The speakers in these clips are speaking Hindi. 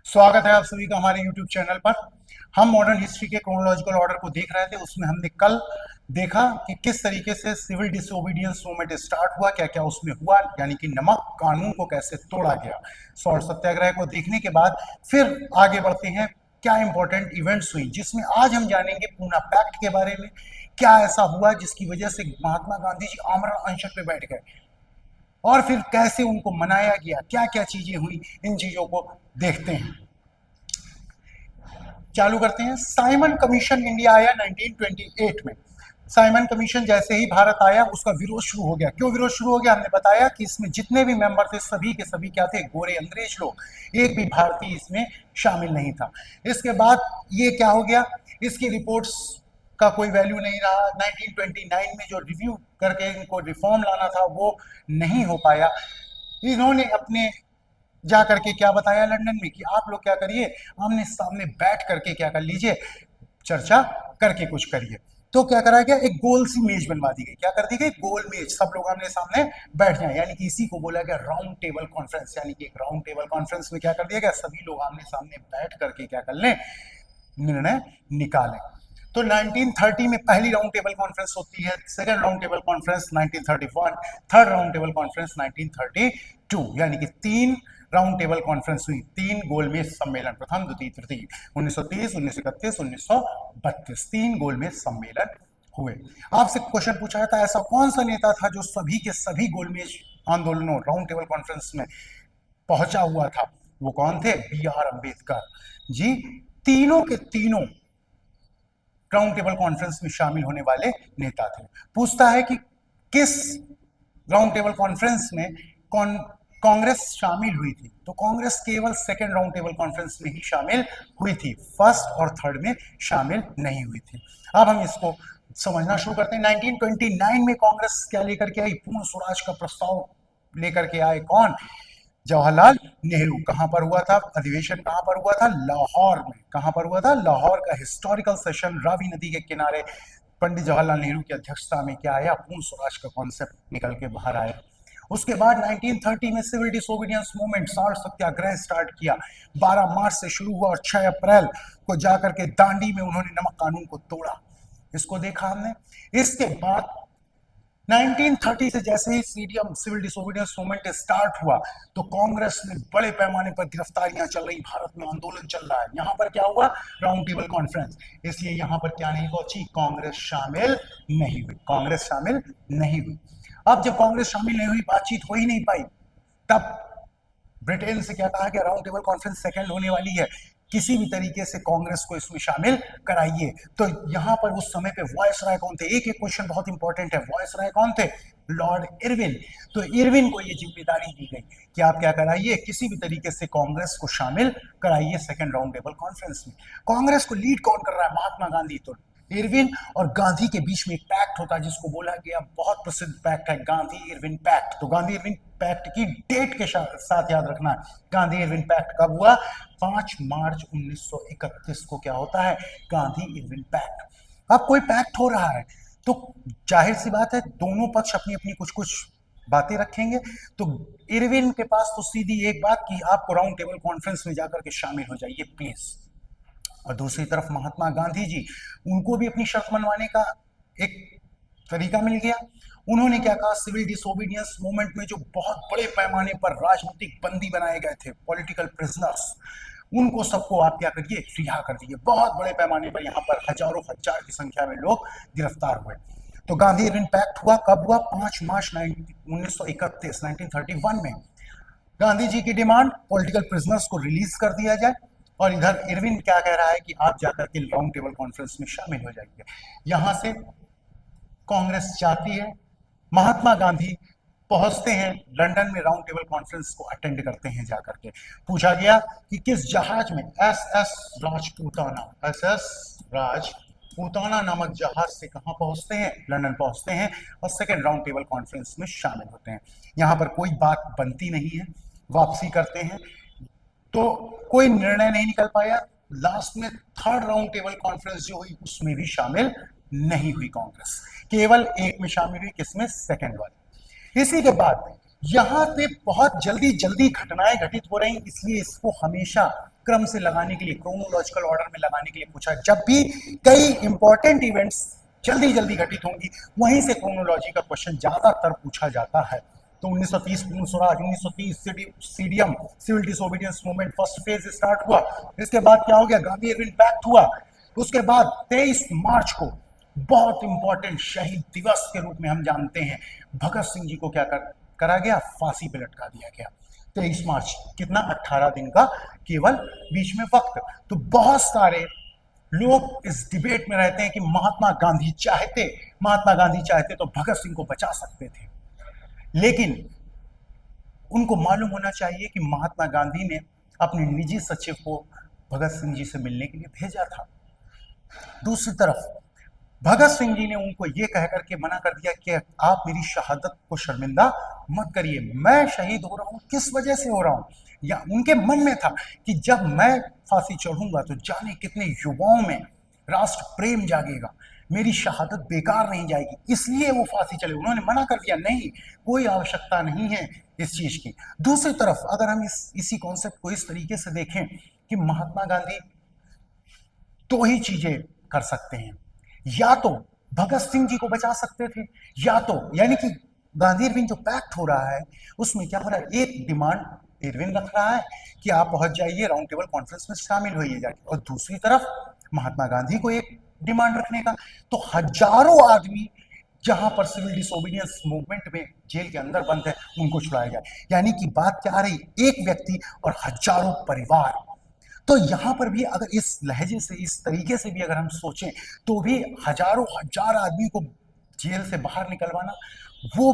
स्वागत है आप सभी का हमारे YouTube चैनल पर। हम मॉडर्न हिस्ट्री के क्रोनोलॉजिकल ऑर्डर को देख रहे थे। उसमें हमने कल देखा कि किस तरीके से सिविल डिसोबीडियंस मूवमेंट स्टार्ट हुआ, क्या क्या उसमें हुआ, यानी कि नमक कानून को कैसे तोड़ा गया। सॉल्ट सत्याग्रह को देखने के बाद फिर आगे बढ़ते हैं, क्या इंपॉर्टेंट इवेंट्स हुई, जिसमें आज हम जानेंगे पूना पैक्ट के बारे में। क्या ऐसा हुआ जिसकी वजह से महात्मा गांधी जी आमरण अनशन पे बैठ गए, और फिर कैसे उनको मनाया गया, क्या क्या चीजें हुई, इन चीजों को देखते हैं। चालू करते हैं। साइमन कमीशन इंडिया आया 1928 में। साइमन कमीशन जैसे ही भारत आया, उसका विरोध शुरू हो गया। क्यों विरोध शुरू हो गया? हमने बताया कि इसमें जितने भी मेंबर थे सभी के सभी क्या थे? गोरे अंग्रेज लोग। एक भी भारतीय इसमें शामिल नहीं था। इसके बाद ये क्या हो गया, इसकी रिपोर्ट्स का कोई वैल्यू नहीं रहा। 1929 में जो रिव्यू करके इनको रिफॉर्म लाना था वो नहीं हो पाया। इन्होंने अपने जा करके क्या बताया लंदन में कि आप लोग क्या करिए, आमने सामने बैठ करके क्या कर लीजिए, चर्चा करके कुछ करिए। तो क्या करा गया, एक गोल सी मेज बनवा दी गई। क्या कर दी गई? गोल मेज, सब लोग आमने सामने बैठ जाए, यानी कि इसी को बोला गया राउंड टेबल कॉन्फ्रेंस। यानी कि एक राउंड टेबल कॉन्फ्रेंस में क्या कर दिया गया, सभी लोग आमने सामने बैठ करके क्या कर लें, निर्णय निकालें। तो 1930 में पहली राउंड टेबल कॉन्फ्रेंस होती है, second round table conference 1931, third round table conference 1932, यानी कि तीन राउंड टेबल कॉन्फ्रेंस हुई, तीन गोलमेज सम्मेलन, प्रथम द्वितीय तृतीय, 1930, 1931, 1932, तीन गोलमेज सम्मेलन हुए। आपसे क्वेश्चन पूछा जाता है, ऐसा कौन सा नेता था जो सभी के सभी गोलमेज आंदोलनों राउंड टेबल कॉन्फ्रेंस में पहुंचा हुआ था? वो कौन थे? बी आर अम्बेडकर जी। तीनों के तीनों राउंड टेबल कॉन्फ्रेंस में शामिल होने वाले नेता थे। पूछता है कि किस राउंड टेबल कॉन्फ्रेंस में कांग्रेस शामिल हुई थी? तो कांग्रेस केवल सेकेंड राउंड टेबल कॉन्फ्रेंस में ही शामिल हुई थी, फर्स्ट और थर्ड में शामिल नहीं हुई थी। अब हम इसको समझना शुरू करते हैं। 1929 में कांग्रेस क्या लेकर के आई? पूर्ण स्वराज का प्रस्ताव लेकर के आए। कौन? जवाहरलाल नेहरू। कहां पर हुआ था अधिवेशन? कहां पर हुआ था? लाहौर में। कहां पर हुआ था? लाहौर का हिस्टोरिकल सेशन, रावी नदी के किनारे, पंडित जवाहरलाल नेहरू की अध्यक्षता में क्या आया? पूर्ण स्वराज का कॉन्सेप्ट निकल के बाहर आया। उसके बाद 1930 में सिविल डिसोबीडियंस मूवमेंट, सॉल्ट सत्याग्रह स्टार्ट किया। 12 मार्च से शुरू हुआ और 6 अप्रैल को जाकर के दांडी में उन्होंने नमक कानून को तोड़ा। इसको देखा हमने। इसके बाद 1930 से जैसे ही CDM civil disobedience movement start हुआ, तो कांग्रेस में बड़े पैमाने पर गिरफ्तारियां चल रही, भारत में आंदोलन चल रहा है। यहां पर क्या हुआ? Round table conference. इसलिए यहां पर क्या नहीं पहुंची? कांग्रेस शामिल नहीं हुई। कांग्रेस शामिल नहीं हुई। अब जब कांग्रेस शामिल नहीं हुई, बातचीत हो ही नहीं पाई, तब ब्रिटेन से क्या कहा गया? राउंड टेबल कॉन्फ्रेंस सेकंड होने वाली है, किसी भी तरीके से कांग्रेस को इसमें शामिल कराइए। तो यहां पर उस समय पे वॉइस राय कौन थे? एक एक क्वेश्चन बहुत इंपॉर्टेंट है। वॉइस राय कौन थे? Lord Irwin. तो इरविन को यह जिम्मेदारी दी गई कि आप क्या कराइए, किसी भी तरीके से कांग्रेस को शामिल कराइए सेकंड राउंड टेबल कॉन्फ्रेंस में। कांग्रेस को लीड कौन कर रहा है? महात्मा गांधी। तो इरविन और गांधी के बीच में एक पैक्ट होता है जिसको बोला गया, बहुत प्रसिद्ध पैक्ट है, गांधी इरविन पैक्ट। तो गांधी इरविन पैक्ट की डेट के साथ याद रखना है, गांधी इरविन पैक्ट कब हुआ? 5 मार्च 1931 को क्या होता है? Gandhi Irwin pact. अब कोई पैक्ट हो रहा है तो जाहिर सी बात है दोनों पक्ष अपनी अपनी कुछ कुछ बातें रखेंगे। तो इरविन के पास तो सीधी एक बात कि आपको राउंड टेबल कॉन्फ्रेंस में जाकर के शामिल हो जाइए प्लीज। और दूसरी तरफ महात्मा गांधी जी, उनको भी अपनी शर्त मनवाने का एक तरीका मिल गया। उन्होंने क्या कहा? सिविल डिसोबीडियंस मूवमेंट में जो बहुत बड़े पैमाने पर राजनीतिक बंदी बनाए गए थे, पॉलिटिकल प्रिजनर्स, उनको सबको आप क्या करिए? रिहा कर दिए। बहुत बड़े पैमाने पर यहाँ पर हजारों हजार की संख्या में लोग गिरफ्तार हुए। तो गांधी इरविन पैक्ट हुआ कब हुआ? 5 मार्च 1931 1931 में। गांधी जी की डिमांड, पॉलिटिकल प्रिजनर्स को रिलीज कर दिया जाए, और इधर इरविन क्या कह रहा है कि आप जाकर के राउंड टेबल कॉन्फ्रेंस में शामिल हो जाइए। यहां से कांग्रेस जाती है, महात्मा गांधी पहुंचते हैं लंदन में, राउंड टेबल कॉन्फ्रेंस को अटेंड करते हैं। जाकर के पूछा गया कि किस जहाज में? एसएस राजपूताना, एसएस राजपूताना नामक जहाज से कहां पहुंचते हैं? लंदन पहुंचते हैं और सेकेंड राउंड टेबल कॉन्फ्रेंस में शामिल होते हैं। यहां पर कोई बात बनती नहीं है, वापसी करते हैं, तो कोई निर्णय नहीं निकल पाया। लास्ट में थर्ड राउंड टेबल कॉन्फ्रेंस जो हुई उसमें भी शामिल नहीं हुई कांग्रेस, केवल एक में शामिल हुई। किसमें? सेकंड वाले। इसी के बाद यहाँ पे बहुत जल्दी जल्दी घटनाएं घटित हो रही, इसलिए इसको हमेशा क्रम से लगाने के लिए, क्रोनोलॉजिकल ऑर्डर में लगाने के लिए पूछा। जब भी कई इंपॉर्टेंट इवेंट्स जल्दी जल्दी घटित होंगी, वहीं से क्रोनोलॉजी का क्वेश्चन ज्यादातर पूछा जाता है। तो 1930 Purna Swaraj, 1930 CDM civil disobedience movement first phase start हुआ। इसके बाद क्या हो गया, गांधी इरविन पैक्ट हुआ। उसके बाद 23 मार्च को बहुत इंपॉर्टेंट शहीद दिवस के रूप में हम जानते हैं, भगत सिंह जी को क्या करा गया, फांसी पे लटका दिया गया। 23 मार्च, कितना, 18 दिन का केवल बीच में वक्त। तो बहुत सारे लोग इस डिबेट में रहते हैं कि महात्मा गांधी चाहते तो भगत सिंह को बचा सकते थे, लेकिन उनको मालूम होना चाहिए कि महात्मा गांधी ने अपने निजी सचिव को भगत सिंह जी से मिलने के लिए भेजा था। दूसरी तरफ भगत सिंह जी ने उनको ये कह करके मना कर दिया कि आप मेरी शहादत को शर्मिंदा मत करिए, मैं शहीद हो रहा हूं, किस वजह से हो रहा हूं। या उनके मन में था कि जब मैं फांसी चढ़ूंगा तो जाने कितने युवाओं में राष्ट्र प्रेम जागेगा, मेरी शहादत बेकार नहीं जाएगी, इसलिए वो फांसी चले। उन्होंने मना कर दिया, नहीं, कोई आवश्यकता नहीं है इस चीज की। दूसरी तरफ अगर हम इसी कॉन्सेप्ट को इस तरीके से देखें कि महात्मा गांधी दो ही चीजें कर सकते हैं, या तो भगत सिंह जी को बचा सकते थे, या तो, यानी कि गांधी इरविन जो पैक्ट हो रहा है उसमें क्या हो रहा है, एक डिमांड इरविन रख रहा है कि आप पहुंच जाइए राउंड टेबल कॉन्फ्रेंस में शामिल होइए जाके, और दूसरी तरफ महात्मा गांधी को एक डिमांड रखने का। तो हजारों आदमी जहां पर सिविल डिसोबीडियंस मूवमेंट में जेल के अंदर बंद है, उनको छुड़ाया जाए। यानी कि बात क्या आ रही, एक व्यक्ति और हजारों परिवार। तो यहां पर भी अगर इस लहजे से, इस तरीके से भी अगर हम सोचें, तो भी हजारों हजार आदमी को जेल से बाहर निकलवाना वो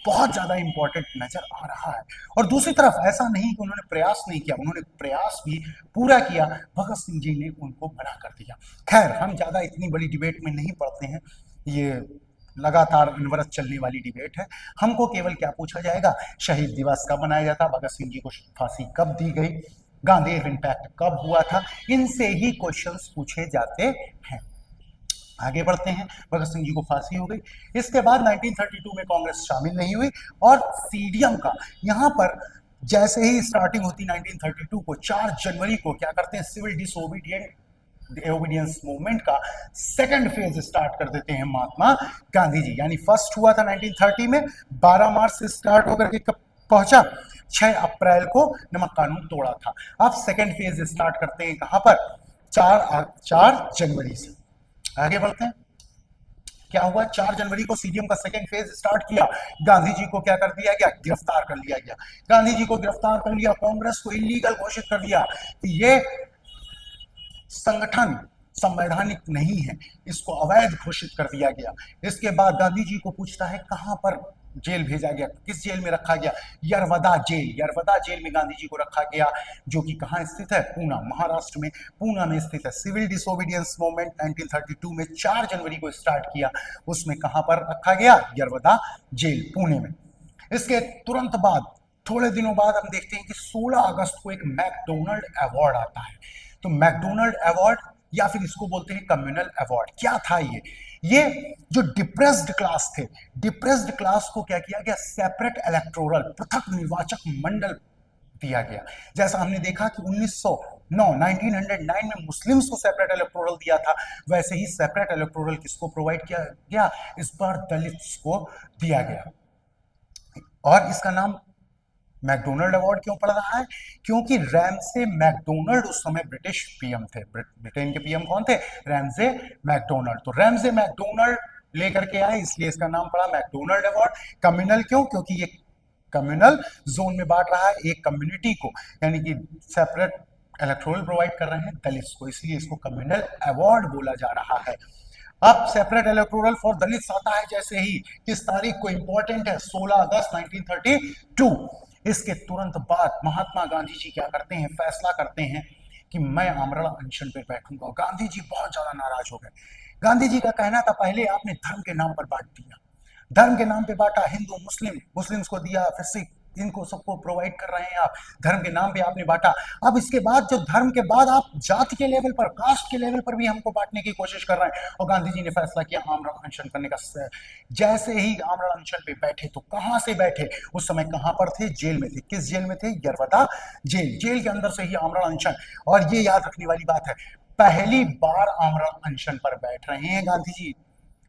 बहुत ज्यादा इंपॉर्टेंट नजर आ रहा है। और दूसरी तरफ ऐसा नहीं कि उन्होंने प्रयास नहीं किया, उन्होंने प्रयास भी पूरा किया, भगत सिंह जी ने उनको मना कर दिया। खैर, हम ज्यादा इतनी बड़ी डिबेट में नहीं पड़ते हैं, ये लगातार अनवरत चलने वाली डिबेट है। हमको केवल क्या पूछा जाएगा, शहीद दिवस कब मनाया जाता, भगत सिंह जी को फांसी कब दी गई, गांधी इरविन पैक्ट कब हुआ था, इनसे ही क्वेश्चंस पूछे जाते हैं। आगे बढ़ते हैं, भगत सिंह जी को फांसी हो गई। इसके बाद 1932 में कांग्रेस शामिल नहीं हुई, और सीडीएम का यहां पर जैसे ही स्टार्टिंग होती 1932 को, 4 जनवरी को क्या करते हैं, सिविल डिसोबीडियंस मूवमेंट का सेकंड फेज स्टार्ट कर देते हैं महात्मा गांधी जी। यानी फर्स्ट हुआ था 1930 में, 12 मार्च से स्टार्ट होकर के कब पहुंचा, 6 अप्रैल को नमक कानून तोड़ा था। अब सेकंड फेज स्टार्ट करते हैं कहां पर, 4 जनवरी से। आगे बढ़ते हैं, क्या हुआ, 4 जनवरी को सीडीएम का सेकंड फेज स्टार्ट किया। गांधी जी को क्या कर दिया गया, गिरफ्तार कर लिया गया। गांधी जी को गिरफ्तार कर लिया, कांग्रेस को इलीगल घोषित कर दिया कि ये संगठन संवैधानिक नहीं है, इसको अवैध घोषित कर दिया गया। इसके बाद गांधी जी को पूछता है कहां पर जेल भेजा गया, किस जेल में रखा गया, यरवदा जेल में गांधी जी को रखा गया, जो कि कहां स्थित है, पूना, महाराष्ट्र में पूना में स्थित है। सिविल डिसोबीडियंस मूवमेंट 1932 में 4 जनवरी को स्टार्ट किया, उसमें कहां पर रखा गया, यरवदा जेल, पुणे में। इसके तुरंत बाद, थोड़े दिनों बाद हम देखते हैं कि 16 अगस्त को एक मैकडोनल्ड अवार्ड आता है। तो मैकडोनल्ड अवार्ड, या फिर इसको बोलते हैं कम्युनल अवार्ड। क्या था ये जो डिप्रेस्ड क्लास थे, डिप्रेस्ड क्लास को क्या किया गया, सेपरेट इलेक्टोरल, पृथक निर्वाचक मंडल दिया गया। जैसा हमने देखा कि 1909 में मुस्लिम्स को सेपरेट इलेक्टोरल दिया था, वैसे ही सेपरेट इलेक्टोरल किसको प्रोवाइड किया गया, इस बार दलित्स को दिया गया। और इसका नाम मैकडोनल्ड अवार्ड क्यों पड़ रहा है, क्योंकि रैमसे मैकडोनल्ड उस समय ब्रिटिश पीएम थे। ब्रिटेन के पीएम कौन थे, रैमसे मैकडोनल्ड। तो रैमसे मैकडोनल्ड लेकर के आए, इसलिए इसका नाम पड़ा मैकडोनल्ड अवार्ड। कम्युनल क्यों, क्योंकि ये कम्युनल जोन में बांट रहा है एक कम्युनिटी को, यानी कि सेपरेट इलेक्टोरल प्रोवाइड कर रहे हैं दलित्स को, इसलिए इसको कम्युनल अवार्ड बोला जा रहा है। अब सेपरेट इलेक्टोरल फॉर दलित्स आता है जैसे ही, किस तारीख को, इंपॉर्टेंट है, 16 अगस्त 1932। इसके तुरंत बाद महात्मा गांधी जी क्या करते हैं, फैसला करते हैं कि मैं आमरण अनशन पर बैठूंगा। गांधी जी बहुत ज्यादा नाराज हो गए। गांधी जी का कहना था, पहले आपने धर्म के नाम पर बांट दिया, धर्म के नाम पे बांटा, हिंदू मुस्लिम्स को दिया, फिर सिख इनको सबको प्रोवाइड कर रहे हैं आप, धर्म के नाम पे आपने बांटा। अब इसके बाद जो धर्म के बाद आप जाति के लेवल पर, कास्ट के लेवल पर भी हमको बांटने की कोशिश कर रहे हैं। और गांधी जी ने फैसला किया आमरण अनशन करने का। जैसे ही आमरण अनशन पे बैठे, तो कहां से बैठे, उस समय कहां पर थे, जेल में थे। किस जेल में थे? यरवदा जेल। जेल के अंदर से ही आमरण अनशन। और ये याद रखने वाली बात है, पहली बार आमरण अनशन पर बैठ रहे हैं गांधी जी।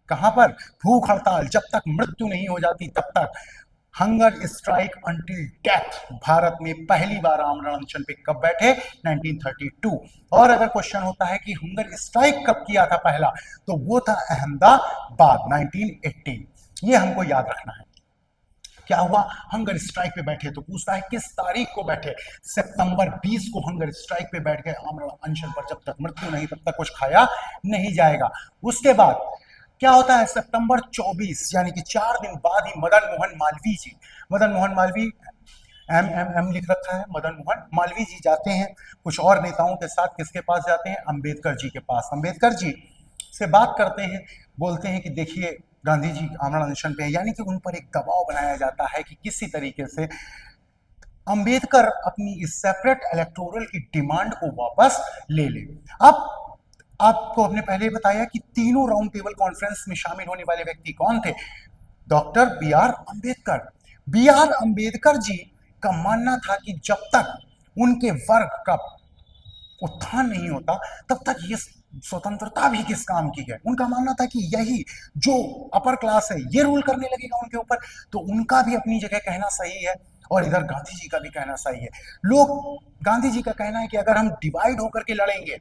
कहां पर? भूख हड़ताल, जब तक मृत्यु नहीं हो जाती तब तक, hunger strike until death. Bharat में पहली बार आमरण अनशन पे कब बैठे? 1932। और अगर क्वेश्चन होता है कि हंगर स्ट्राइक कब किया था पहला, तो वो था अहमदाबाद 1918। ये हमको याद रखना है। क्या हुआ? हंगर स्ट्राइक पे बैठे, तो पूछता है किस तारीख को बैठे? सितंबर 20 को हंगर स्ट्राइक पे बैठ गए आमरण अनशन पर। जब तक मृत्यु नहीं तब तक कुछ खाया नहीं जाएगा। उसके बाद क्या होता है? सितंबर 24 यानी कि 4 दिन बाद ही मदन मोहन मालवीय जी, मदन मोहन मालवीय, एम लिख रखा है, मदन मोहन मालवीय जी जाते हैं कुछ और नेताओं के साथ। किसके पास जाते हैं? अंबेडकर जी के पास। अंबेडकर जी से बात करते हैं, बोलते हैं कि देखिए गांधी जी आमरण अनशन पे है, यानी कि उन पर एक दबाव बनाया जाता है कि किसी तरीके से अंबेडकर अपनी इस सेपरेट इलेक्टोरल की डिमांड को वापस ले ले। अब आपको हमने पहले बताया कि तीनों राउंड टेबल कॉन्फ्रेंस में शामिल होने वाले व्यक्ति कौन थे? Doctor B R Ambedkar. B R Ambedkar ji का मानना था कि जब तक उनके वर्ग का उत्थान नहीं होता तब तक ये स्वतंत्रता भी किस काम की है। उनका मानना था कि यही जो अपर क्लास है ये रूल करने लगेगा उनके ऊपर। तो उनका भी अपनी जगह कहना सही है, और इधर गांधी जी का भी कहना सही है। लोग, गांधी जी का कहना है कि अगर हम डिवाइड होकर के लड़ेंगे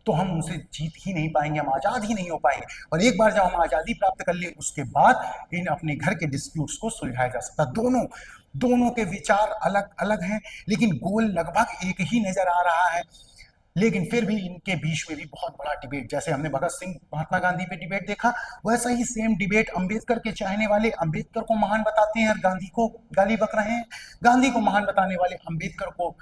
तो हम उनसे जीत ही नहीं पाएंगे, हम आजाद ही नहीं हो पाएंगे। और एक बार जब हम आजादी प्राप्त कर ले, उसके बाद इन अपने घर के डिस्प्यूट्स को सुलझाया जा सकता। दोनों के विचार अलग अलग हैं, लेकिन गोल लगभग एक ही नजर आ रहा है। लेकिन फिर भी इनके बीच में भी बहुत बड़ा डिबेट, जैसे हमने भगत सिंह महात्मा गांधी पे डिबेट देखा, वैसा ही सेम डिबेट अंबेडकर के चाहने वाले अंबेडकर को महान बताते हैं और गांधी को गाली बक रहे हैं, गांधी को महान बताने वाले अंबेडकर को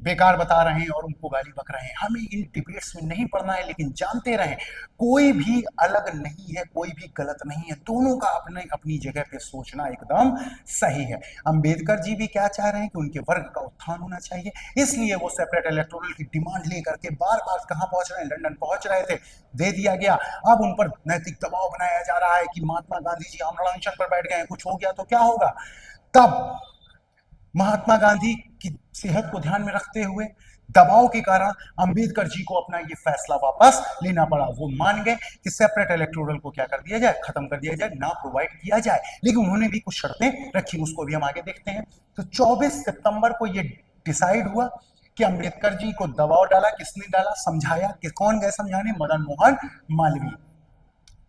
बेकार बता रहे हैं और उनको गाली बक रहे हैं। हमें इन डिबेट्स में नहीं पड़ना है, लेकिन जानते रहें कोई भी अलग नहीं है, कोई भी गलत नहीं है, दोनों का अपने अपनी जगह पे सोचना एकदम सही है। अंबेडकर जी भी क्या चाह रहे हैं कि उनके वर्ग का उत्थान होना चाहिए, इसलिए वो सेपरेट इलेक्टोरल की डिमांड लेकर के बार बार कहां पहुंच रहे हैं? लंदन पहुंच रहे थे, दे दिया गया। अब उन पर नैतिक दबाव बनाया जा रहा है कि महात्मा गांधी जी आमरण अनशन पर बैठ गए हैं, कुछ हो गया तो क्या होगा। तब महात्मा गांधी की सेहत को ध्यान में रखते हुए दबाव के कारण अंबेडकर जी को अपना ये फैसला वापस लेना पड़ा। वो मान गए कि सेपरेट इलेक्टोरल को क्या कर दिया जाए? खत्म कर दिया जाए, ना प्रोवाइड किया जाए। लेकिन उन्होंने भी कुछ शर्तें रखी, उसको भी हम आगे देखते हैं। तो 24 सितंबर को ये डिसाइड हुआ कि अंबेडकर जी को दबाव डाला। किसने डाला? समझाया कि कौन गए समझाने? मदन मोहन मालवीय।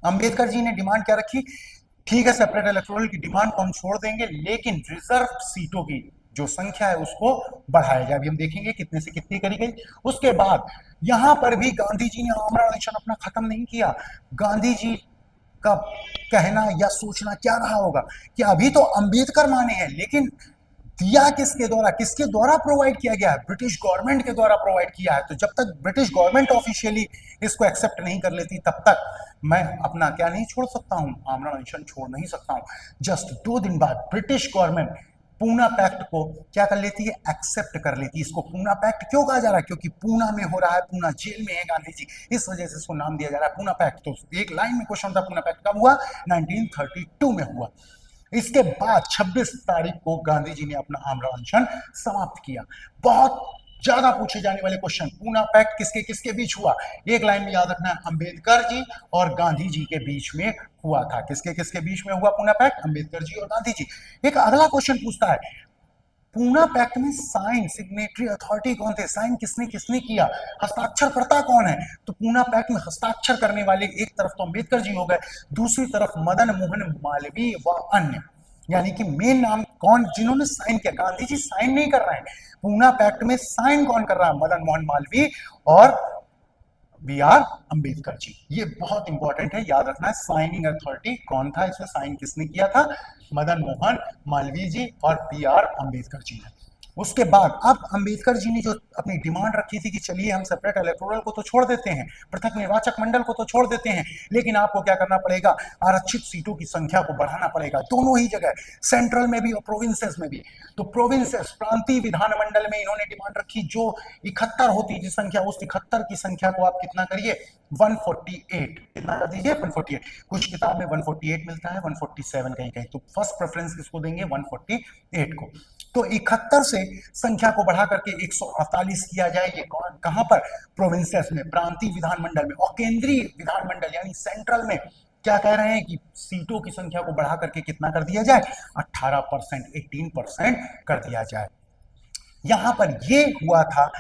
अंबेडकर जी ने डिमांड क्या रखी? ठीक है, सेपरेट इलेक्टोरल की डिमांड को हम छोड़ देंगे, लेकिन रिजर्व सीटों की जो संख्या है उसको बढ़ाया जाए। अभी हम देखेंगे कितने से कितनी करी गई। उसके बाद यहां पर भी गांधी जी ने आमरण अनशन अपना खत्म नहीं किया। गांधी जी का कहना या सोचना क्या रहा होगा कि अभी तो अंबेडकर माने हैं, लेकिन दिया किसके द्वारा? किसके द्वारा प्रोवाइड किया गया है? ब्रिटिश गवर्नमेंट के द्वारा प्रोवाइड किया है। तो जब तक ब्रिटिश गवर्नमेंट ऑफिशियली इसको एक्सेप्ट नहीं कर लेती तब तक मैं अपना क्या नहीं छोड़ सकता हूं? आमरण अनशन छोड़ नहीं सकता हूं। जस्ट 2 दिन बाद ब्रिटिश गवर्नमेंट पूना पैक्ट को क्या कर लेती है? एक्सेप्ट कर लेती है। इसको पूना पैक्ट क्यों कहा जा रहा है? क्योंकि पूना में हो रहा है, पूना जेल में है गांधी जी, इस वजह से इसको नाम दिया जा रहा है पूना पैक्ट। तो एक लाइन में क्वेश्चन था, पूना पैक्ट कब हुआ? 1932 में हुआ। इसके बाद 26 तारीख को गांधी जी ने अपना आमरण अनशन समाप्त किया। बहुत ज्यादा पूछे जाने वाले क्वेश्चन, पूना पैक्ट किसके किसके बीच हुआ? एक लाइन में याद रखना है, अंबेडकर जी और गांधी जी के बीच में हुआ था। किसके किसके बीच में हुआ पूना पैक्ट? अंबेडकर जी और गांधी जी। एक अगला क्वेश्चन पूछता है, पूना पैक्ट में साइन, सिग्नेटरी अथॉरिटी कौन थे? साइन किसने किसने किया? हस्ताक्षरकर्ता कौन है? तो पूना पैक्ट में हस्ताक्षर करने वाले एक तरफ तो अंबेडकर जी हो गए, दूसरी तरफ मदन मोहन मालवीय व अन्य, यानी कि मेन नाम कौन जिन्होंने साइन किया? गांधी जी साइन नहीं कर रहे हैं, पूना पैक्ट में साइन कौन कर रहा है? मदन मोहन मालवीय और बी आर अंबेडकर जी। ये बहुत इंपॉर्टेंट है, याद रखना है। साइनिंग अथॉरिटी कौन था? इसमें साइन किसने किया था? मदन मोहन मालवीय जी और बी आर अंबेडकर जी ने। उसके बाद अब अंबेडकर जी ने जो अपनी डिमांड रखी थी कि चलिए हम सेपरेट इलेक्टोरल को तो छोड़ देते हैं, पृथक निर्वाचक मंडल को तो छोड़ देते हैं, लेकिन आपको क्या करना पड़ेगा, आरक्षित सीटों की संख्या को बढ़ाना पड़ेगा दोनों ही जगह, सेंट्रल में भी और प्रोविंसेस में भी। तो प्रोविंसेस प्रांतीय विधानमंडल में इन्होंने डिमांड रखी जो 71 होती थी संख्या, उस 71 की संख्या को आप कितना करिए, 148, कितना कर दीजिए 148। कुछ किताब में 148 मिलता है, 147 कहीं कहीं, तो फर्स्ट प्रेफरेंस किसको देंगे, 148 को। तो 71 से संख्या को बढ़ा करके 148 किया जाए, ये कहां पर, प्रोविंसेस में, प्रांतीय विधानमंडल में। और केंद्रीय विधानमंडल यानी सेंट्रल में क्या कह रहे हैं कि सीटों की संख्या को बढ़ा करके कितना कर दिया जाए, 18%, 18% कर दिया जाए। यहां पर ये हुआ था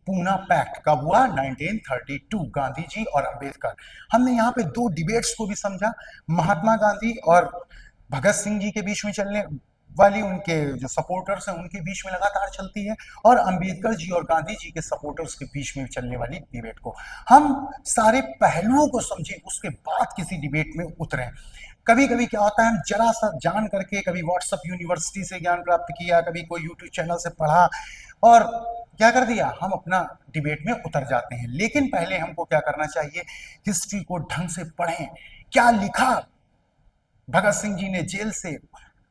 पूना पैक्ट, कब हुआ, 1932, गांधी जी और अंबेडकर। हमने यहाँ पे दो डिबेट्स को भी समझा, महात्मा गांधी और भगत सिंह जी के बीच में चलने वाली, उनके जो सपोर्टर्स हैं उनके बीच में लगातार चलती है, और अंबेडकर जी और गांधी जी के सपोर्टर्स के बीच में चलने वाली डिबेट को हम सारे पहलुओं को समझें, उसके बाद किसी डिबेट में उतरें। कभी कभी क्या होता है, हम जरा सा जान करके, कभी व्हाट्सएप यूनिवर्सिटी से ज्ञान प्राप्त किया, कभी कोई यूट्यूब चैनल से पढ़ा और क्या कर दिया, हम अपना डिबेट में उतर जाते हैं। लेकिन पहले हमको क्या करना चाहिए, हिस्ट्री को ढंग से पढ़ें, क्या लिखा भगत सिंह जी ने जेल से,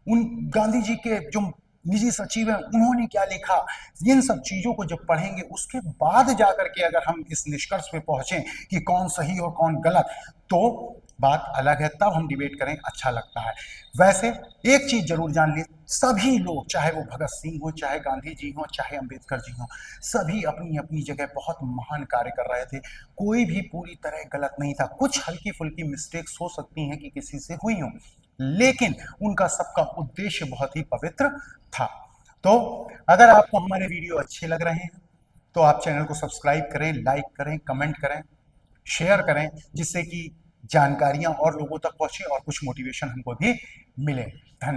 उन गांधी जी के जो निजी सचिव हैं उन्होंने क्या लिखा, इन सब चीजों को जब पढ़ेंगे उसके बाद जाकर के अगर हम इस निष्कर्ष पे पहुंचे कि कौन सही और कौन गलत, तो बात अलग है, तब हम डिबेट करें, अच्छा लगता है। वैसे एक चीज जरूर जान ली, सभी लोग, चाहे वो भगत सिंह हो, चाहे गांधी जी हो, चाहे अंबेडकर जी हो, सभी अपनी अपनी जगह बहुत महान कार्य कर रहे थे, कोई भी पूरी तरह गलत नहीं था। कुछ हल्की फुल्की मिस्टेक्स हो सकती हैं कि किसी से हुई हो, लेकिन उनका सबका उद्देश्य बहुत ही पवित्र था। तो अगर आपको हमारे वीडियो अच्छे लग रहे हैं तो आप चैनल को सब्सक्राइब करें, लाइक करें, कमेंट करें, शेयर करें, जिससे कि जानकारियां और लोगों तक पहुंचे और कुछ मोटिवेशन हमको भी मिले। धन्यवाद।